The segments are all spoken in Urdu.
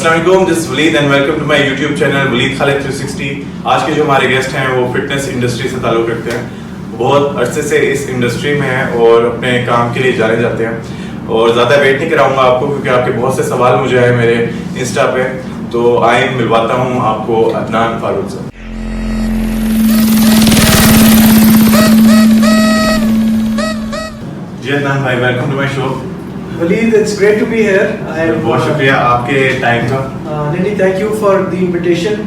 السلام علیکم، this Waleed and welcome to my YouTube channel Waleed Khalid 360. آج کے جو ہمارے گیسٹ ہیں وہ فٹنس انڈسٹری سے تعلق رکھتے ہیں. بہت عرصے سے اس انڈسٹری میں ہیں اور اپنے کام کے لیے جانے جاتے ہیں. اور زیادہ ویٹ نہیں کراؤں گا آپ کو کیونکہ آپ کے بہت سے سوال مجھے آئے میرے انسٹا پہ. تو آئیں ملواتا ہوں آپ کو عدنان فاروق سے. جی عدنان بھائی، welcome to my show. Waleed, it's great to be here. بہت شکریہ آپ کے ٹائم کا. نہیں, thank you for the invitation.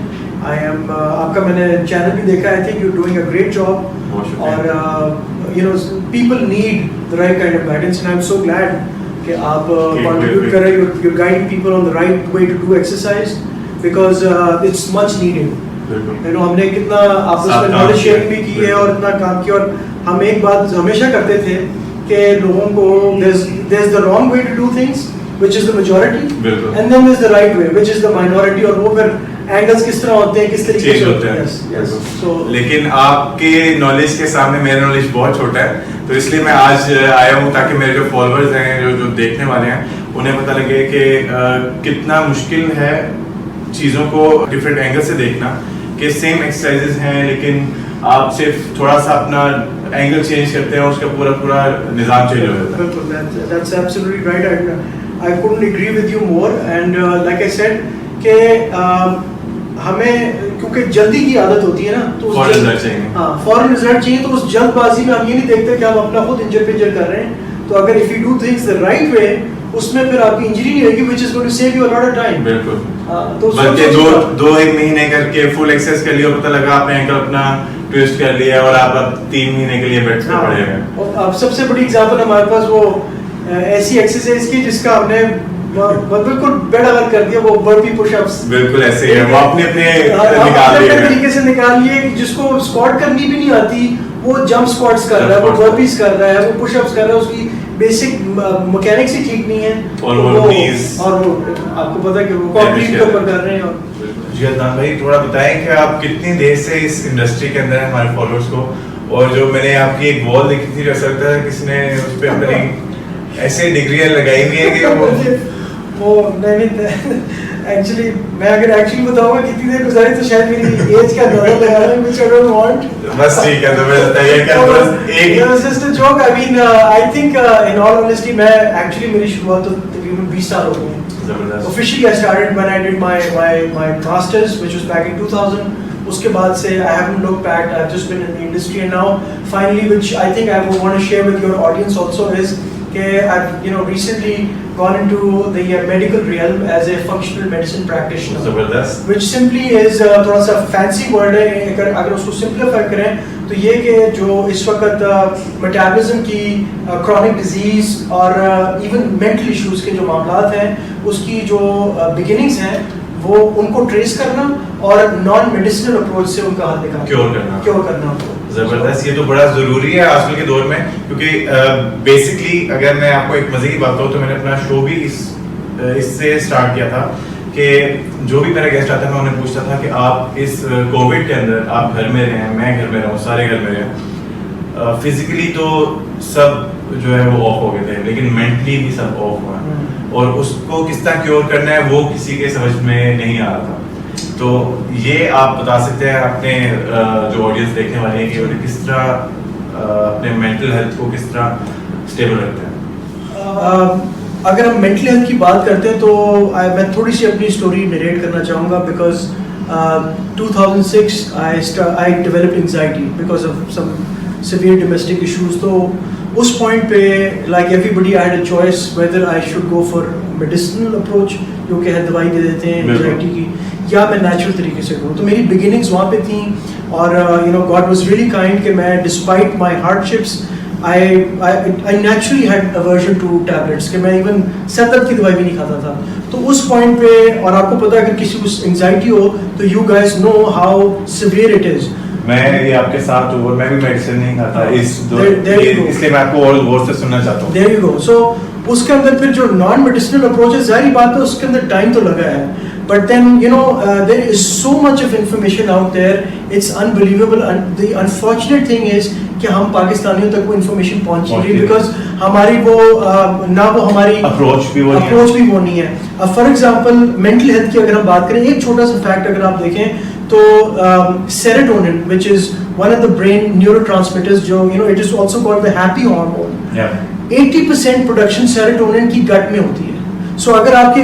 I am آپ کا میں نے چینل بھی دیکھا. I think you're doing a great job. بہت شکریہ. اور you know people need the right kind of guidance and I'm so glad کہ آپ contribute کر رہے. You're guiding people on the right way to do exercise because it's much needed. You know ہم نے کتنا آپس میں knowledge sharing بھی کی ہے اور اتنا کام کیا. اور ہم ایک بات ہمیشہ کرتے تھے کہ لوگوں کو there's the wrong way to do things which is the majority and then there's the right way which is the minority. اور وہ پھر اینگلز کس طرح ہوتے ہیں, کس طریقے سے ہوتے ہیں. لیکن آپ کے نالج کے سامنے میرا نالج بہت چھوٹا ہے, تو اس لیے میں آج آیا ہوں تاکہ میرے جو فالوورز ہیں, جو دیکھنے والے ہیں, انہیں پتہ لگے کہ کتنا مشکل ہے چیزوں کو ڈفرینٹ اینگل سے دیکھنا. کہ سیم ایکسرسائزز ہیں لیکن آپ صرف تھوڑا سا اپنا اینگل چینج کرتے ہیں اور اس کا پورا نظام چینج ہو جاتا ہے. بالکل, that's absolutely right. I couldn't agree with you more. And like I said کہ ہمیں کیونکہ جلدی کی عادت ہوتی ہے نا, تو فوراً رزلٹ چاہیے. ہاں, فوراً رزلٹ چاہیے. تو اس جلد بازی میں ہم یہ نہیں دیکھتے کہ ہم اپنا خود انجر پنجر کر رہے ہیں. تو اگر if you do things the right way, اس میں پھر آپ کی انجری نہیں رہے گی which is going to save you a lot of time. بالکل. تو بلکہ دو ایک مہینے کر کے فل ایکسرسائز کر لیا, پتہ لگا آپ نے اینکل اپنا ٹویسٹ کر لیا اور آپ اب 3 مہینے کے لیے بیڈ پہ پڑے ہیں. اب سب سے بڑی ایگزامپل ہمارے پاس وہ ایسی ایکسرسائز کی جس کا ہم نے بالکل بیڑا غرق کر دیا, وہ برپی پش اپس. بالکل ایسے ہی ہے, وہ اپنے طریقے سے نکال لیے. جس کو اسکواٹ کرنی بھی نہیں آتی وہ جمپ اسکواٹس کر رہا ہے, وہ برپیز کر رہا ہے, وہ پش اپس کر رہا ہے. اس کی بیسک مکینکس ہی ٹھیک نہیں ہے اور وہ آپ کو پتا کہ وہ کانکریٹ کے اوپر کر رہے ہیں. جی عدنان بھائی, تھوڑا بتائیں کہ آپ کتنی دیر سے اس انڈسٹری کے اندر ہیں ہمارے فالوورس کو. اور جو میں نے آپ کی ایک وال دیکھی تھی, ایسا لگتا ہے کسی نے اس پہ اپنی ایسے ڈگریاں لگائی ہوئی ہیں کہ وہ نہیں. ایکچولی میں اگر ایکچولی بتاؤں گا کتنی دیر گزاری تو شاید میری ایج کا اندازہ لگا رہا ہے which I don't want. بس ٹھیک ہے, تو میں بتائیے کہ بس ایک it was just a joke. I mean I think in all honesty میں ایکچولی میری شروعات تو تقریباً 20 سال ہو گئے ہیں. Officially I started when I did my masters which was back in 2000. اس کے بعد سے I haven't looked back. I've just been in the industry and now finally, which I think I would want to share with your audience also, is I've recently gone into the medical realm as a functional medicine practitioner, which simply is تھوڑا سا fancy word ہے. اگر اس کو simplify کریں تو یہ کہ جو اس وقت میٹابولزم کی chronic disease اور even mental issues کے جو معاملات ہیں, اس کی جو beginnings ہیں وہ ان کو ٹریس کرنا اور نان میڈیسنل اپروچ سے ان کا حل نکالنا, کیور کرنا. زبردست. یہ تو بڑا ضروری ہے آج کل کے دور میں, کیونکہ بیسکلی اگر میں آپ کو ایک مزے کی بات کروں تو میں نے اپنا شو بھی اس سے اسٹارٹ کیا تھا کہ جو بھی میرا گیسٹ آتا ہے میں انہیں پوچھتا تھا کہ آپ اس کووڈ کے اندر آپ گھر میں رہیں, میں گھر میں رہوں, سارے گھر میں رہیں. فزیکلی تو سب جو ہے وہ آف ہو گئے تھے لیکن مینٹلی بھی سب آف ہوا ہے, اور اس کو کس طرح کیور کرنا ہے وہ کسی کے سمجھ میں نہیں آ رہا تھا. تو یہ آپ بتا سکتے ہیں اپنے جو آڈینس دیکھنے والے ہیں کہ انہیں کس طرح اپنے مینٹل ہیلتھ کو کس طرح اسٹیبل رکھتے ہیں. اگر ہم مینٹل ہیلتھ کی بات کرتے ہیں تو میں تھوڑی سی اپنی اسٹوری نریٹ کرنا چاہوں گا. Because 2006 I developed anxiety because of some severe domestic issues. تو اس پوائنٹ پہ like everybody I had a choice whether I should go for medicinal approach جو کہ دوائی دے دیتے ہیں anxiety کی, یا میں نیچرل طریقے سے کروں. تو میری بگننگز وہاں پہ تھیں اور God was really kind کہ میں despite my hardships I naturally had aversion to tablets کہ میں even سر درد کی دوائی بھی نہیں کھاتا تھا. تو اس پوائنٹ پہ, اور آپ کو پتا ہے اگر کسی کو انگزائٹی ہو تو you guys know how severe it is. میں یہ آپ کے ساتھ ہوں اور میں بھی میڈیسن نہیں کھاتا اس لیے میں آپ کو اور غور سے سننا چاہتا ہوں. There you go. So اس کے اندر پھر جو نان میڈیسنل اپروچ ہے, ظاہری بات ہے اس کے اندر ٹائم تو لگا ہے, but then there is so much of information out there, it's unbelievable. And the unfortunate thing is کہ ہم پاکستانیوں تک وہ انفارمیشن پہنچ نہیں رہی, بیکاز ہماری وہ نہ وہ ہماری اپروچ بھی وہ نہیں ہے. فار ایگزامپل مینٹل ہیلتھ کی اگر ہم بات کریں, ایک چھوٹا سا فیکٹ اگر آپ دیکھیں تو سیروٹونن which is one of the brain neurotransmitters جو it is also called the happy hormone, 80% production سیروٹونن کی گٹ میں ہوتی ہے. سو اگر آپ کے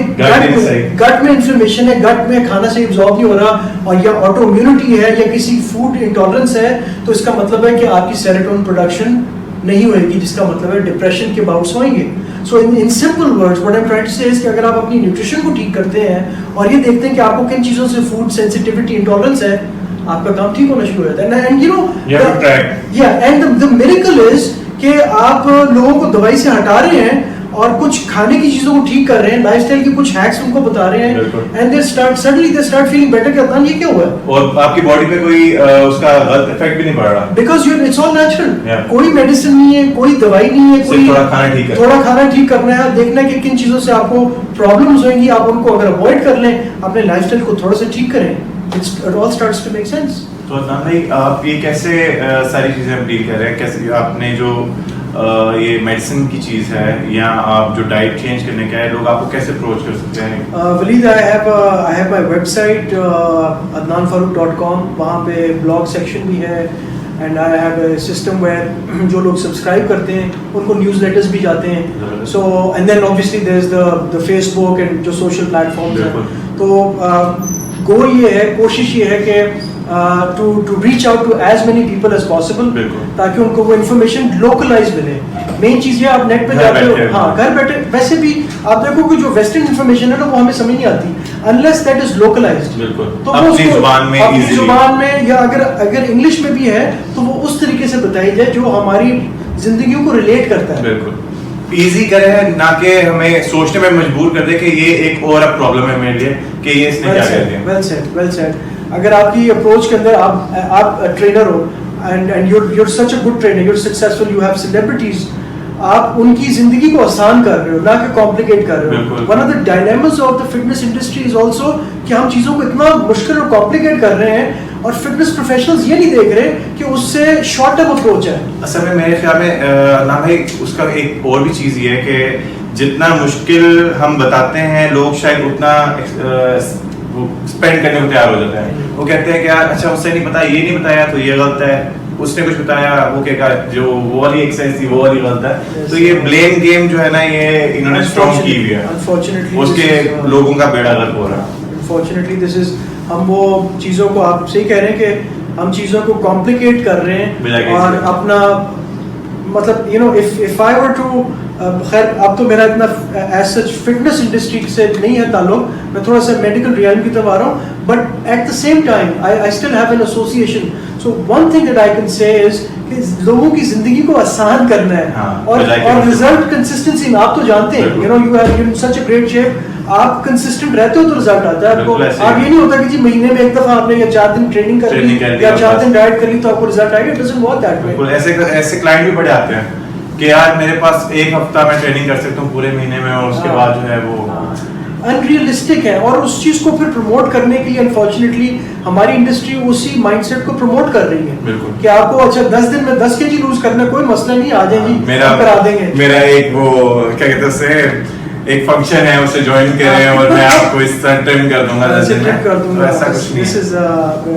گٹ میں انفلیمیشن ہے, گٹ میں کھانا صحیح ابزارب نہیں ہو رہا, اور یا آٹو امیونٹی ہے یا کسی فوڈ انٹالرنس ہے, تو اس کا مطلب ہے کہ آپ کی سیروٹونن پروڈکشن نہیں ہوئے گی, جس کا مطلب ہے ڈپریشن کے باؤٹس ہوئیں گے. So in simple words what I'm trying to say is کہ اگر آپ اپنی نیوٹریشن کو ٹھیک کرتے ہیں اور یہ دیکھتے ہیں کہ آپ کو کن چیزوں سے فوڈ سینسٹیوٹی انٹالرنس ہے, آپ کا کام ٹھیک ہونا شروع ہو جاتا ہے. And and the miracle is کہ آپ لوگوں کو دوائی سے ہٹا رہے ہیں اور کچھ کھانے کی چیزوں کو ٹھیک کر رہے ہیں, لائف اسٹائل کے کچھ ہیکس ان کو بتا رہے ہیں, and they start feeling better. کہ عدنان یہ کیا ہوا ہے, اور آپ کی باڈی پہ کوئی اس کا غلط افیکٹ بھی نہیں پڑ رہا, بیکاز اٹس آل نیچرل. کوئی میڈیسن نہیں ہے, کوئی دوائی نہیں ہے, کوئی تھوڑا کھانا ٹھیک کرنا ہے, دیکھنا ہے کہ کن چیزوں سے آپ کو پرابلمز ہوئیں گی, آپ ان کو اگر اوائڈ کر لیں, اپنے لائف اسٹائل کو تھوڑا سا ٹھیک کریں, it all starts to make sense. تو عدنان بھائی آپ یہ کیسے ساری چیزیں ڈیل کر رہے ہیں, کیسے آپ نے جو یہ میڈیسن کی چیز ہے یا آپ جو ڈائٹ چینج کرنے کا ہے, لوگ آپ کو کیسے اپروچ کر سکتے ہیں؟ ولید I have my website adnanfarouk.com, وہاں پہ بلاگ سیکشن بھی ہے, and I have a system where جو لوگ سبسکرائب کرتے ہیں ان کو نیوز لیٹرز بھی جاتے ہیں. So and then obviously there is the Facebook and جو سوشل پلیٹفارمز ہیں. تو گول یہ ہے, کوشش یہ ہے کہ to reach out to as many people as possible, تاکہ ان کو وہ انفارمیشن لوکلائز ملے. مین چیز یہ آپ نیٹ پہ جاتے ہو, ہاں گھر بیٹھے, ویسے بھی آپ دیکھو کہ جو ویسٹرن انفارمیشن ہے نا وہ ہمیں سمجھ نہیں آتی unless that is localized. تو اپنی زبان میں یا اگر انگلش میں بھی ہے تو وہ اس طریقے سے بتائی جائے جو ہماری زندگیوں کو ریلیٹ کرتا ہے. بالکل ایزی کرے, نہ کہ ہمیں سوچنے میں مجبور کر دے کہ یہ ایک اور اب پرابلم ہے میرے لیے کہ یہ اس نے کیا کہہ دیا. Well said. اگر آپ کی اپروچ کے اندر آپ ٹرینر ہو and you're such a good trainer, you're successful, you have celebrities, آپ ان کی زندگی کو آسان کر رہے ہو نہ کہ کمپلیکیٹ کر رہے ہو. One of the dilemmas of the fitness industry is also کہ ہم چیزوں کو اتنا مشکل اور کمپلیکیٹ کر رہے ہیں, اور فٹنس پروفیشنلز یہ نہیں دیکھ رہے کہ اس سے شارٹ ٹرم اپروچ ہے. اصل میں میرے خیال میں نام بھائی اس کا ایک اور بھی چیز یہ ہے کہ جتنا مشکل ہم بتاتے ہیں لوگ شاید اتنا اسپینڈ کرنے کو تیار ہو جاتے ہیں. وہ کہتے ہیں کہ یار اچھا اس سے نہیں پتا, یہ نہیں بتایا تو یہ غلط ہے, اس نے کچھ بتایا وہ کہے گا جو وہ والی ایکسرسائز تھی وہ والی غلط ہے. تو یہ بلیم گیم جو ہے نا یہ انہوں نے اسٹرانگ کی ہوئی ہے, اس کے لوگوں کا بیڑا غرق ہو رہا ہے. انفارچونیٹلی دس از, ہم وہ چیزوں کو, آپ صحیح کہہ رہے ہیں کہ ہم چیزوں کو کمپلیکیٹ کر رہے ہیں اور اپنا مطلب if I were to خیر اب تو میرا اتنا ایز سچ فٹنس انڈسٹری سے نہیں ہے تعلق, میں تھوڑا سا میڈیکل ریئلم کی طرف آ رہا ہوں, but at the same time I still have an association. So one thing that I can say is کہ لوگوں کی زندگی کو آسان کرنا ہے, اور ریزلٹ کنسسٹنسی. آپ تو جانتے ہیں you have such a great shape, آپ کنسسٹنٹ رہتے ہو تو رزلٹ آتا ہے آپ کو. آپ یہ نہیں ہوتا کہ جی مہینے میں ایک دفعہ آپ نے یا 4 دن ٹریننگ کر لی یا 4 دن ڈائٹ کر لی تو آپ کو رزلٹ آئے گا. It doesn't work that way. ایسے کلائنٹ بھی بڑے آتے ہیں کہ یار میرے پاس ایک ہفتہ میں ٹریننگ کر سکتا ہوں پورے مہینے میں, اور اس کے بعد جو ہے وہ انریلسٹک ہے. اور اس چیز کو پھر پروموٹ کرنے کے لیے انفارچونیٹلی ہماری انڈسٹری اسی مائنڈ سیٹ کو پروموٹ کر رہی ہے کہ آپ کو اچھا 10 دن میں 10 kg لوز کرنا کوئی مسئلہ نہیں, آ جائیں جی کرا دیں گے. میرا ایک وہ کیا کہتے ہیں اسے, ایک فنکشن ہے, اسے جوائن کریں اور میں آپ کو اس طرح ٹرین کر دوں گا. ایسا کچھ نہیں. This is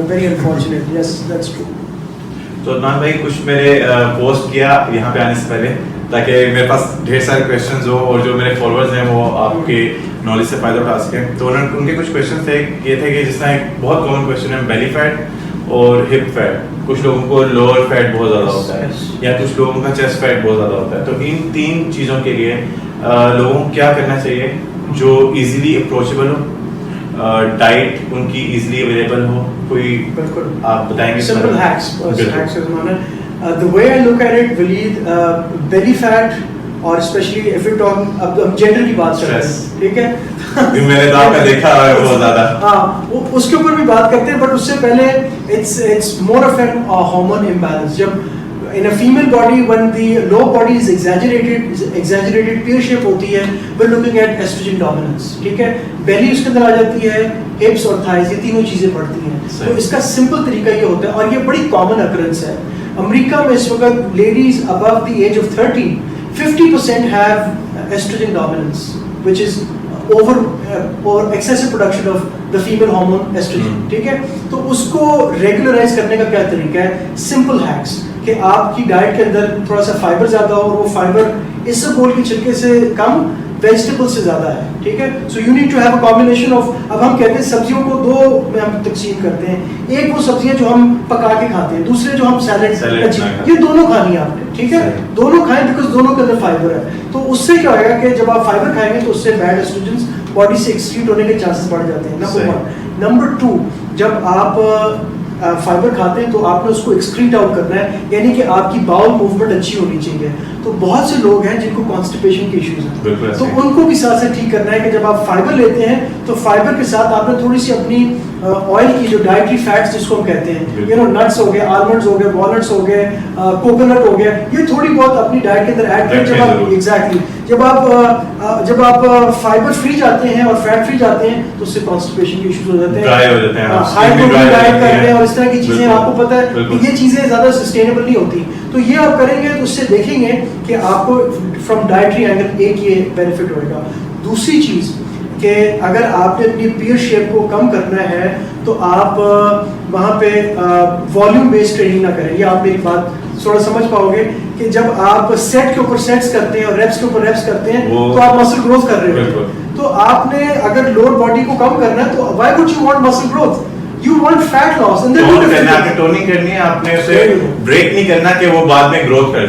very unfortunate. Yes that's true. تو عدنان بھائی کچھ میرے پوسٹ کیا یہاں پہ آنے سے پہلے تاکہ میرے پاس ڈھیر سارے کویشچنز ہو اور جو میرے فالوورز ہیں وہ آپ کی نالج سے فائدہ اٹھا سکیں. تو ان کے کچھ کویشچن تھے, یہ تھے کہ جس طرح ایک بہت کامن کویشچن ہے بیلی فیٹ اور ہپ فیٹ. کچھ لوگوں کو لوور فیٹ بہت زیادہ ہوتا ہے یا کچھ لوگوں کا چیسٹ فیٹ بہت زیادہ ہوتا ہے. تو ان 3 چیزوں کے لیے لوگوں کو کیا کرنا چاہیے جو ایزیلی اپروچیبل ہو, ڈائٹ ان کی ایزیلی اویلیبل ہو, کوئی آپ بتائیں گے؟ Simple hacks. The way I look at it, Waleed, belly fat اور اسپیشلی اف یو ٹاک, اب ہم جینڈر کی بات کر رہے ہیں, ٹھیک ہے, میں نے تو آپ کا دیکھا ہے بہت زیادہ, ہاں اس کے اوپر بھی بات کرتے ہیں, بٹ اس سے پہلے it's more of an hormone imbalance. جب in a female body when the lower body is exaggerated pear shape ہوتی ہے, we're looking at estrogen dominance, ٹھیک ہے, belly اس کے اندر آ جاتی ہے, hips اور thighs یہ تینوں چیزیں پڑتی ہیں. تو اس کا سمپل طریقہ یہ ہوتا ہے, اور یہ بڑی کامن occurrence ہے. امریکہ میں اس وقت ladies above the age of 30 50% have estrogen dominance, which is over excessive production of the female hormone estrogen. ٹھیک ہے, تو اس کو ریگولرائز کرنے کا کیا طریقہ ہے؟ سمپل ہیکس, کہ آپ کی ڈائٹ کے اندر تھوڑا سا فائبر زیادہ ہو, اور وہ فائبر اس سبول کے چھلکے سے کم, ویجیٹیبل سے زیادہ ہے. ٹھیک ہے, so you need to have a combination of. اب ہم کہتے ہیں سبزیوں کو دو میں ہم تقسیم کرتے ہیں, ایک وہ سبزیاں جو ہم پکا کے کھاتے ہیں, دوسرے جو ہم سیلیڈ, یہ دونوں کھانی ہے آپ نے. ٹھیک ہے, دونوں کھائیں بیکاز دونوں کے اندر فائبر ہے. تو اس سے کیا ہوگا کہ جب آپ فائبر کھائیں گے تو اس سے بیڈ ایسٹروجنز باڈی سے ایکسکریٹ ہونے کے چانسز بڑھ جاتے ہیں. نمبر 1. نمبر 2, جب آپ فائبر کھاتے ہیں تو آپ نے اس کو ایکسکریٹ آؤٹ کرنا ہے, یعنی کہ آپ کی باؤل موومنٹ اچھی ہونی چاہیے. تو بہت سے لوگ ہیں جن کو کانسٹیپیشن کے ایشوز ہیں, تو ان کو بھی ساتھ سے ٹھیک کرنا ہے کہ جب آپ فائبر لیتے ہیں تو فائبر کے ساتھ آپ نے تھوڑی سی اپنی آئل کی جو ڈائٹری فیٹس جس کو ہم کہتے ہیں, نٹس ہو گئے, آلمنڈز ہو گئے, والنٹس ہو گئے, کوکونٹ ہو گیا, یہ تھوڑی بہت اپنی ڈائٹ کے اندر ایڈ کریں. جب آپ ایگزیکٹلی جب آپ فائبر فری جاتے ہیں اور فیٹ فری جاتے ہیں تو اس سے کانسٹیپیشن کے ایشوز ہو جاتے ہیں, ہائی پروٹین ڈائٹ کر رہے ہیں اور اس طرح کی چیزیں. آپ کو پتہ ہے کہ یہ چیزیں زیادہ سسٹینیبل نہیں ہوتی. تو یہ آپ کریں گے تو اس سے دیکھیں گے کہ آپ کو فرام ڈائٹری اینگل ایک یہ بینیفٹ ہوئے گا. دوسری چیز کہ اگر آپ نے اپنی پیئر شیپ کو کم کرنا ہے تو آپ وہاں پہ والیوم بیسڈ ٹریننگ نہ کریں. یہ آپ میری بات تھوڑا سمجھ پاؤ گے کہ جب آپ سیٹ کے اوپر سیٹس کرتے ہیں اور ریپس کے اوپر ریپس کرتے ہیں تو آپ مسل گروتھ کر رہے ہو. تو آپ نے اگر لوور باڈی کو کم کرنا ہے تو وائی وڈ یو وانٹ مسل growth? You want fat loss and then ٹوننگ کرنی ہے, آپ نے اسے بریک نہیں کرنا کہ وہ بعد میں گروتھ کر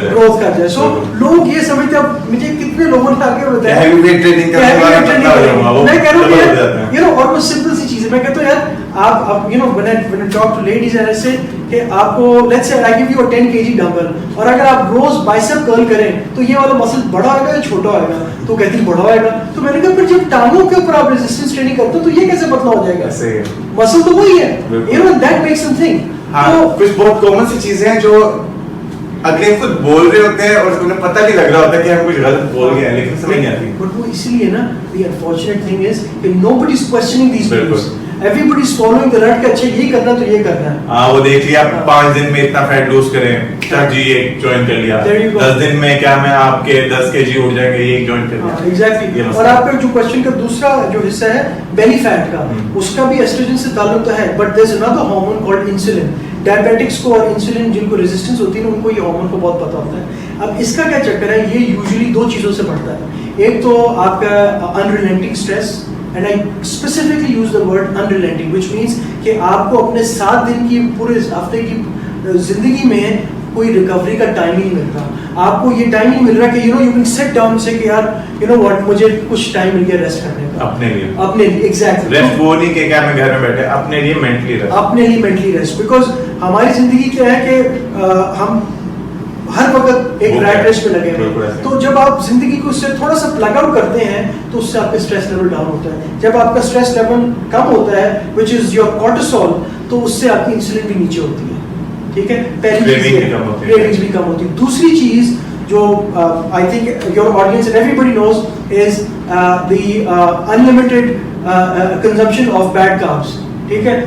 جائے. سو لوگ یہ سمجھتے ہیں, مجھے کتنے لوگوں نے آگے بتایا ہیوی ویٹ ٹریننگ کرنا, میں کہہ رہا ہوں اور وہ سمپل سی چیز ہے. میں کہتا ہوں یار آپ when I talk to ladies and I say کہ آپ کو let's say I give you a 10 kg dumbbell, اور اگر آپ روز بائسپ کرل کریں تو یہ والا مسل بڑا ہوئے گا یا چھوٹا ہوئے گا؟ تو کہتی ہے بڑا ہوئے گا. تو میں نے کہا پھر جب ٹانگوں کے اوپر آپ ریزسٹنس ٹریننگ کرتے ہو تو یہ کیسے پتلا ہو جائے گا؟ مسل تو وہی ہے. That makes them think. کچھ بہت کامن سی چیزیں ہیں جو اگلے خود بول رہے ہوتے ہیں اور انہیں پتہ نہیں لگ رہا ہوتا کہ ہم کچھ غلط بول گئے ہیں, لیکن سمجھ نہیں آتی. بٹ وہ اس لیے نا, the unfortunate thing is کہ nobody is questioning these things. Everybody is following the rut کہ اچھا یہ کرنا تو یہ کرنا ہے. ہاں وہ دیکھ لیا 5 دن میں اتنا فیٹ لوز کریں, جی ایک جوائن کر لیا, 10 دن میں کیا میں آپ کے 10 kg اٹھ جائیں گے, یہ ایک جوائن کر لیا. ایگزیکٹلی. اور آپ کا جو کوشچن کا دوسرا جو حصہ ہے بیلی فیٹ کا, اس کا بھی ایسٹروجن سے تعلق تو ہے, but there is another hormone called insulin. Diabetics کو اور انسولین جن کو ریزسٹنس ہوتی ہے نا, ان کو یہ ہارمون کو بہت پتہ ہوتا ہے. اب اس کا کیا چکر ہے, یہ یوزلی 2 چیزوں سے بڑھتا ہے. ایک تو آپ کا unrelenting stress, and I specifically use the word unrelenting, which means کہ آپ کو اپنے 7 دن کی پورے ہفتے کی زندگی میں کوئی ریکوری کا ٹائم ہی نہیں ملتا. آپ کو یہ ٹائم نہیں مل رہا کہ you can sit down سے کہ یار what مجھے کچھ ٹائم مل گیا ریسٹ کرنے کا اپنے لیے. ایگزیکٹلی ریسٹ وہ نہیں کہ کیا میں گھر میں بیٹھے, اپنے لیے مینٹلی ریسٹ. بیکاز ہماری زندگی کیا ہے کہ ہم ہر وقت ایک رائٹ ریس پہ لگے ہیں. تو جب آپ زندگی کو اس سے تھوڑا سا پلگ آؤٹ کرتے ہیں تو اس سے آپ کا اسٹریس لیول ڈاؤن ہوتا ہے. جب آپ کا اسٹریس لیول کم ہوتا ہے وچ از یور کورٹیسول, تو اس سے آپ کی انسولین بھی نیچے ہوتی ہے. ٹھیک ہے, پہلی چیز کریونگز بھی کم ہوتی ہے. دوسری چیز جو I think your audience and everybody knows is the unlimited consumption of bad carbs. ٹھیک ہے,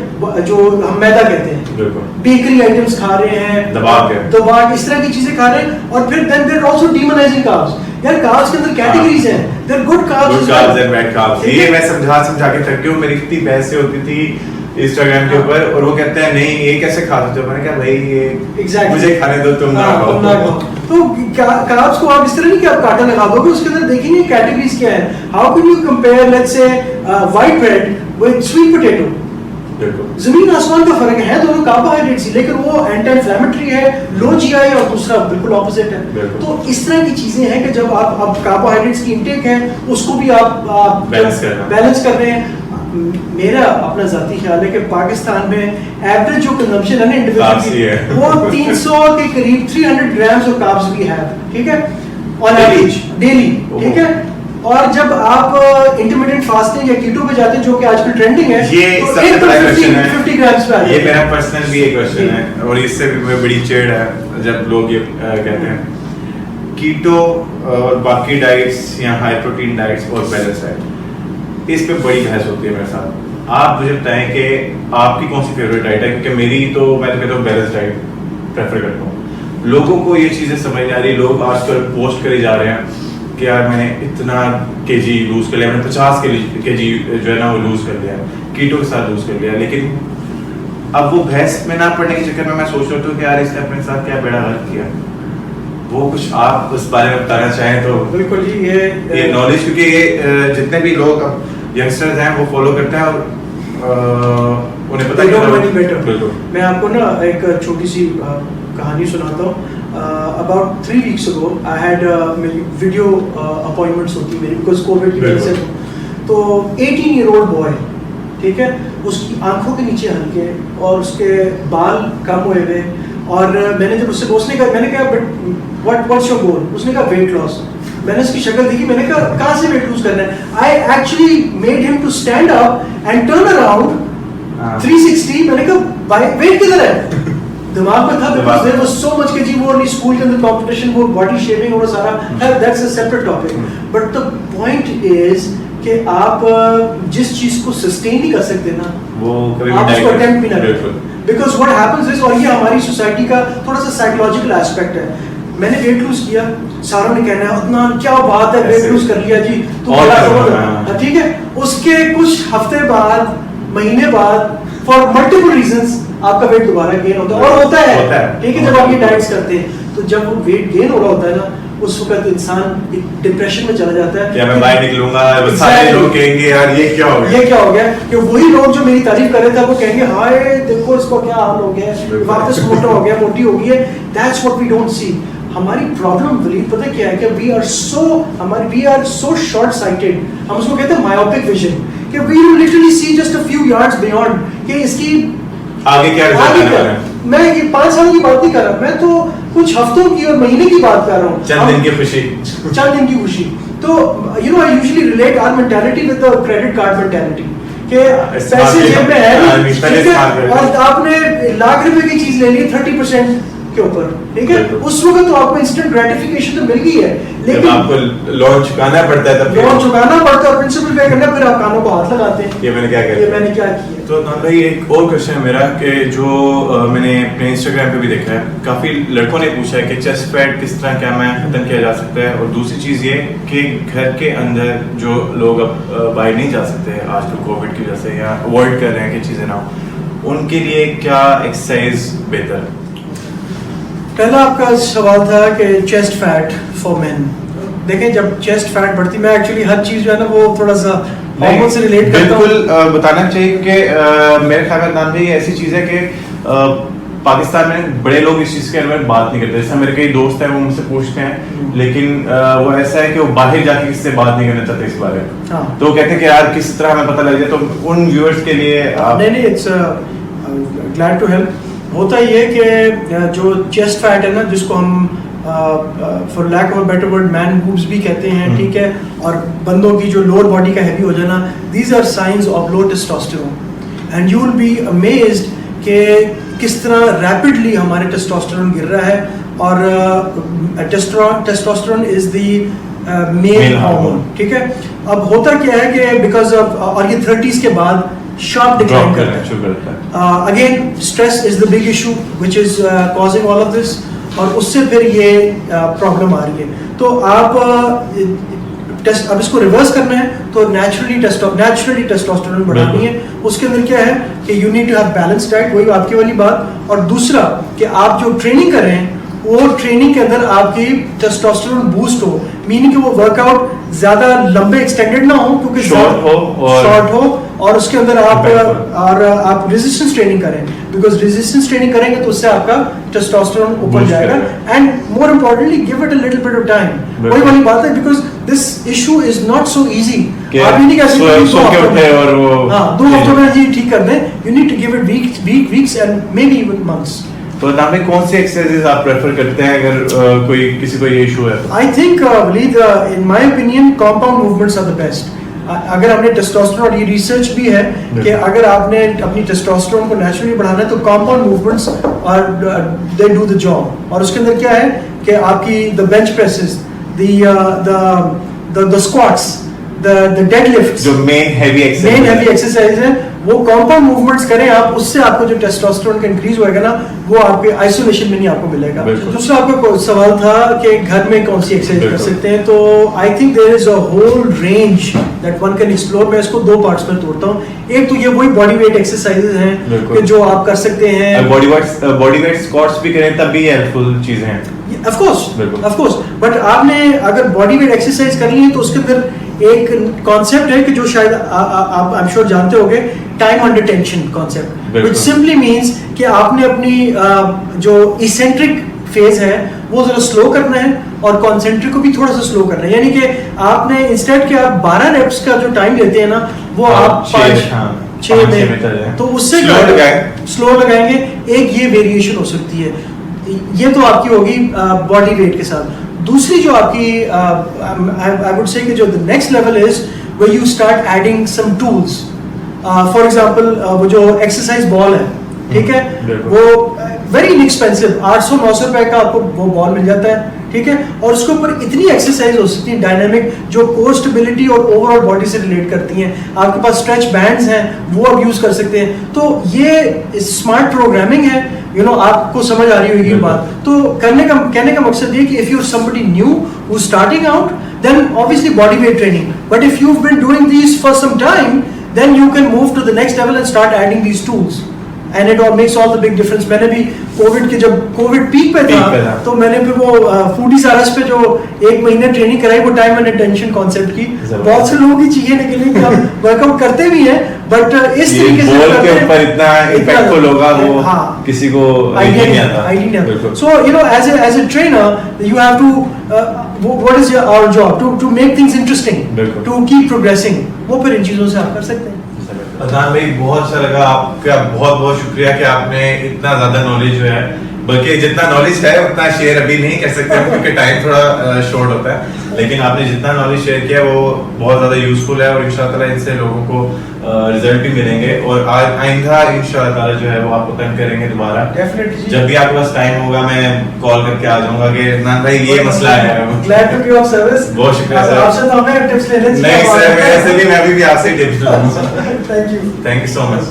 جو ہم میدا کہتے ہیں, بیکری آئٹمس کھا رہے ہیں, دبا اس طرح کی چیزیں کھا رہے ہیں. اور پھر then they're also demonizing carbs. یار کاربس کے اندر کیٹیگریز ہیں, they're good carbs and bad carbs. یہ میں سمجھا کے تھک گیا ہوں. میری کتنی بحثیں ہوتی تھی انسٹاگرام کے اوپر, اور وہ کہتے ہیں نہیں یہ کیسے کھا سکتے ہو. میں نے کہا بھائی یہ مجھے کھانے دو, تم نہ کھاؤ. تو کاربس کو آپ اس طرح نہیں کہ آپ کاٹا لگا دو گے, اس کے اندر دیکھیں گے کیٹیگریز کیا ہے. How can you compare lettuce سے white bread with sweet potato? زمین آسمان کا فرق ہے, دونوں کاربوہائیڈریٹس ہی, لیکن وہ اینٹی انفلیمیٹری ہے, لو جی آئی, اور دوسرا بالکل اپوزٹ ہے. تو اس طرح کی چیزیں ہیں کہ جب آپ کاربوہائیڈریٹس کی انٹیک ہے اس کو بھی آپ بیلنس کر رہے ہیں. میرا اپنا ذاتی خیال ہے کہ پاکستان میں ایوریج جو کنزمپشن ہے نا انڈیویجول وہ 300 کے قریب 300 گرامز آف کاربس بھی ہے. ٹھیک ہے, آن ایوریج ڈیلی. ٹھیک ہے, اور جب آپ انٹرمیڈیٹ فاسٹنگ یا کیٹو پہ جاتے ہیں جو کہ آج کل ٹرینڈنگ ہے, یہ سب سے بڑا کوسچن ہے 50 گرامز پہ. یہ میرا پرسنل بھی ایک کوسچن ہے, اور اس سے بھی بڑی چیڑ ہے جب لوگ یہ کہتے ہیں کیٹو اور باقی ڈائٹس یا ہائی پروٹین ڈائٹس اور بیلنس ڈائٹ, اس پہ بڑی بحث ہوتی ہے میرے ساتھ. آپ مجھے بتائیں کہ آپ کی کون سی فیوریٹ ڈائٹ ہے, کیونکہ میری تو میں تو کہتا ہوں بیلنس ڈائٹ پریفر کرتا ہوں. لوگوں کو یہ چیزیں سمجھ نہیں آ رہی. لوگ آج کل پوسٹ کرے جا رہے ہیں کہ یار میں نے اتنا کے جی لوز کر لیا, میں نے 50 کے جی جو ہے نا وہ لوز کر لیا, کیٹو کے ساتھ لوز کر لیا. لیکن اب وہ بحث میں نہ پڑنے کے چکر میں میں سوچ رہا ہوں کہ یار اس نے اپنے ساتھ کیا بیڑا غلط کیا. وہ کچھ آپ اس بارے میں بتانا چاہیں تو. بالکل جی, یہ نالج, کیونکہ یہ جتنے بھی لوگ اب ینگسٹرز ہیں وہ فالو کرتے ہیں اور انہیں پتہ ہے. میں آپ کو نا ایک چھوٹی سی کہانی سناتا ہوں. About 3 weeks ago I had video appointments ہوتی میری بیکاز کووڈ کی وجہ سے. تو 18-year-old boy, ٹھیک ہے, اس کی آنکھوں کے نیچے ہلکے اور اس کے بال کم ہوئے ہوئے, اور میں نے جب اس سے پوچھنے کا, میں نے کہا بٹ what's your goal, اس نے کہا ویٹ لاس. میں نے اس کی شکل دیکھی, میں نے کہا کہاں سے ویٹ لوز کرنا ہے. I actually made him to stand up and turn around 360. میں نے کہا ویٹ کدھر ہے, دماغ میں تھا because there was so much کہ جی وہ اسکول کے اندر کمپٹیشن, وہ باڈی شیپنگ اور سارا, that's a separate topic. But the point is کہ آپ جس چیز کو سسٹین نہیں کر سکتے نا, آپ اس کو اٹیمپٹ بھی نہ کریں. بیکاز واٹ ہیپنس از, اور یہ ہماری سوسائٹی کا تھوڑا سا سائیکولوجیکل ایسپیکٹ ہے. میں نے ویٹ لوز کیا, ساروں نے کہنا ہے اتنا کیا بات ہے, ویٹ لوز کر لیا جی تو ٹھیک ہے. اس کے کچھ ہفتے بعد, مہینے بعد, فار ملٹیپل ریزنس آپ کا ویٹ دوبارہ گین ہوتا ہے, اور ہوتا ہے ٹھیک ہے. جب آپ یہ ڈائٹس کرتے ہیں تو جب وہ ویٹ گین ہو رہا ہوتا ہے نا, اس وقت انسان ڈپریشن میں چلا جاتا ہے کہ میں باہر نکلوں گا, سارے لوگ کہیں گے یار یہ کیا ہو گیا. کہ وہی لوگ جو میری تعریف کر رہے تھے وہ کہیں گے ہائے دیکھو اس کو کیا حال ہو گیا, واپس موٹا ہو گیا, موٹی ہو گئی ہے. That's what we don't see. ہماری پرابلم ولید پتہ کیا ہے کہ we are so short sighted. ہم اس کو کہتے ہیں مایوپک ویژن, کہ we literally see just a few yards beyond کہ اس کی آگے کیا ہے. میں یہ 5 سال کی بات نہیں کر رہا, میں تو کچھ ہفتوں کی اور مہینے کی بات کر رہا ہوں, چند دن کی خوشی. تو you know I usually relate our mentality with the credit card mentality کہ پیسے جیب میں ہے اور آپ نے ₹1,00,000 کی چیز لے لی 30% کے اوپر, ٹھیک ہے. اس وقت تو آپ کو انسٹنٹ گریٹیفیکیشن تو مل گئی ہے, لیکن آپ کو لون چکانا پڑتا ہے, اور پرنسپل پے کرنا, پھر آپ کانوں کو ہاتھ لگاتے ہیں یہ میں نے کیا کیا. تو نان بھائی ایک اور کوشچن ہے میرا کہ جو میں نے اپنے انسٹاگرام پہ بھی دیکھا ہے, کافی لڑکوں نے پوچھا ہے کہ چیسٹ فیٹ کس طرح کیا میں ختم کیا جا سکتا ہے. اور دوسری چیز یہ کہ گھر کے اندر جو لوگ اب باہر نہیں جا سکتے آج کل کووڈ کی وجہ سے, یا اوائڈ کر رہے ہیں کہ چیزیں نہ ہوں, ان کے لیے کیا ایکسرسائز بہتر ہے؟ پہلا آپ کا سوال تھا کہ چیسٹ فیٹ فار مین. دیکھیں جب چیسٹ فیٹ بڑھتی, میں ایکچولی ہر چیز جو ہے نا وہ تھوڑا سا ہارمون سے ریلیٹ کرتا ہوں. بالکل بتانا چاہیے کہ میرے خیال میں نام بھی یہ ایسی چیز ہے کہ پاکستان میں بڑے لوگ اس چیز کے بارے میں بات نہیں کرتے. جیسے میرے کئی دوست ہیں وہ مجھ سے پوچھتے ہیں, لیکن وہ ایسا ہے کہ وہ باہر جا کے کس سے بات نہیں کرنا چاہتے اس بارے میں. تو وہ کہتے ہیں کہ یار کس طرح ہمیں پتہ لگ جائے. تو ان ویورز کے لیے نہیں, اٹس گلیڈ ٹو ہیلپ. ہوتا یہ کہ جو چیسٹ فیٹ ہے نا, جس کو ہم for lack of a better word man boobs بھی کہتے ہیں, ٹھیک ہے, اور بندوں کی جو لوور باڈی کا ہیوی ہو جانا, these are signs of low testosterone. And you will be amazed کہ کس طرح ریپڈلی ہمارے ٹیسٹوسٹیرون گر رہا ہے. اور ٹیسٹوسٹیرون از دی مین ہارمون, ٹھیک ہے. اب ہوتا کیا ہے کہ بیکاز آف, اور یہ 30s کے بعد sharp decline کرتا ہے. Again, stress is the big issue which is causing all of this, اور اس سے پھر یہ پرابلم آ رہی ہے. تو آپ اب اس کو ریورس کرنا ہے تو نیچرلی ٹیسٹوسٹیرون بڑھانی ہے. اس کے اندر کیا ہے کہ you need to have balance diet, وہی آپ کی والی بات. اور دوسرا کہ آپ جو ٹریننگ کر رہے ہیں وہ ٹریننگ کے اندر آپ کی ٹیسٹوسٹیرون بوسٹ ہو, میننگ کہ وہ ورک آؤٹ زیادہ لمبے ایکسٹینڈیڈ نہ ہو, کیونکہ شارٹ ہو, اور اس کے اندر آپ ریزسٹنس ٹریننگ کریں, بیکاز ریزسٹنس ٹریننگ کریں گے تو اس سے آپ کا ٹیسٹوسٹیرون اوپر جائے گا. And more importantly give it a little bit of time. وہی والی بات ہے, because this issue is not so easy. آپ یہ نہیں کہہ سکتے 2 ہفتوں میں جی ٹھیک کر دیں. You need to give it weeks and maybe even months. تو نام کون سی ایکسرسائز آپ پریفر کرتے ہیں اگر کسی کو یہ ایشو ہے؟ I think Waleed in my opinion compound movements are the best. اگر ہم نے ٹیسٹوسٹیرون, اور یہ ریسرچ بھی ہے کہ اگر آپ نے اپنی ٹیسٹوسٹیرون کو نیچرلی بڑھانا ہے تو compound movements they do the job. اور اس کے اندر کیا ہے کہ آپ کی دا bench پریسز, the squats, the deadlifts, جو main heavy exercise ہے, وہ compound movements کریں آپ, اس سے آپ کو جو ٹیسٹوسٹرون کا انکریز ہوئے گا نا, وہ آپ کے آئسولیشن میں نہیں آپ کو ملے گا. دوسرا آپ کا سوال تھا کہ گھر میں کون سی ایکسرسائز کر سکتے ہیں, تو I think there is a whole range that one can explore. میں اس کو 2 پارٹس میں توڑتا ہوں. ایک تو یہ وہی باڈی ویٹ ایکسرسائز ہیں کہ جو آپ کر سکتے ہیں, باڈی ویٹ اسکواٹس بھی کریں تب بھی ہیلپفل چیزیں ہیں. آف کورس, بٹ آپ نے اگر باڈی ویٹ ایکسرسائز کرنی ہے تو اس کے اندر ایک کانسیپٹ ہے کہ جو شاید آپ I'm sure جانتے ہو گے, time under tension concept, which simply means کہ آپ نے اپنی جو ایسینٹرک فیز ہے وہ ذرا سلو کرنا ہے اور کانسنٹرک کو بھی تھوڑا سا سلو کرنا ہے. یعنی کہ آپ نے انسٹیڈ کہ آپ 12 ریپس کا جو ٹائم لیتے ہیں نا, وہ آپ 5-6 میں, تو اس سے سلو لگائیں گے. ایک یہ ویریشن ہو سکتی ہے. یہ تو آپ کی ہوگی باڈی ویٹ کے ساتھ. دوسری جو آپ کی I would say کہ جو the next level is where you start adding some tools. For example وہ جو ایکسرسائز بال ہے, ٹھیک ہے, وہ ویری انیکسپینسو, 800-900 روپے کا آپ کو وہ بال مل جاتا ہے, ٹھیک ہے, اور اس کے اوپر اتنی ایکسرسائز ہو سکتی ہیں ڈائنامک جو کور اسٹیبلٹی اور اوور آل باڈی سے ریلیٹ کرتی ہیں. آپ کے پاس اسٹریچ بینڈز ہیں, وہ آپ یوز کر سکتے ہیں. تو یہ اسمارٹ پروگرامنگ ہے, آپ کو سمجھ آ رہی ہوگی یہ بات. تو کہنے کا مقصد یہ کہ if you're somebody new who's starting out, then obviously body weight training. But if you've been doing these for some time, then you can move to the next level and start adding these tools. And it all makes all the big difference. میں نے بھی کووڈ کے جب کووڈ پیک پہ تھا تو میں نے پھر وہ فوڈی سارس پہ جو 1 مہینے ٹریننگ کرائی, وہ ٹائم اینڈ اٹینشن کانسیپٹ کی. بہت سے لوگوں کی چیزیں نکلی کہ ہم ورک آؤٹ کرتے بھی ہیں, بٹ اس طریقے سے بال کے اوپر اتنا امپیکٹفل ہوگا وہ کسی کو آئیڈیا نہیں آتا. So as a trainer you have to what is our job to make things interesting, to keep progressing. وہ پھر ان چیزوں سے آپ کر سکتے ہیں. عدنان بھائی بہت اچھا لگا, آپ کا بہت بہت شکریہ کہ آپ نے اتنا زیادہ نالج جو ہے, بلکہ جتنا نالج ہے اتنا شیئر ابھی نہیں کر سکتے کیونکہ ٹائم تھوڑا شارٹ ہوتا ہے, لیکن آپ نے جتنا نالج شیئر کیا وہ بہت زیادہ یوزفل ہے, اور ان شاء اللہ تعالیٰ ان سے لوگوں کو رزلٹ بھی ملیں گے. اور آئندہ ان شاء اللہ تعالیٰ جو ہے وہ آپ کو کنیکٹ کریں گے دوبارہ. جب بھی آپ کے پاس ٹائم ہوگا میں کال کر کے آ جاؤں گا کہ عدنان بھائی یہ مسئلہ ہے. بہت شکریہ سر. آپ سے تو ہمیں ٹپس لینے نہیں سر, میں بھی آپ سے ٹپس لوں گا. Thank you so much.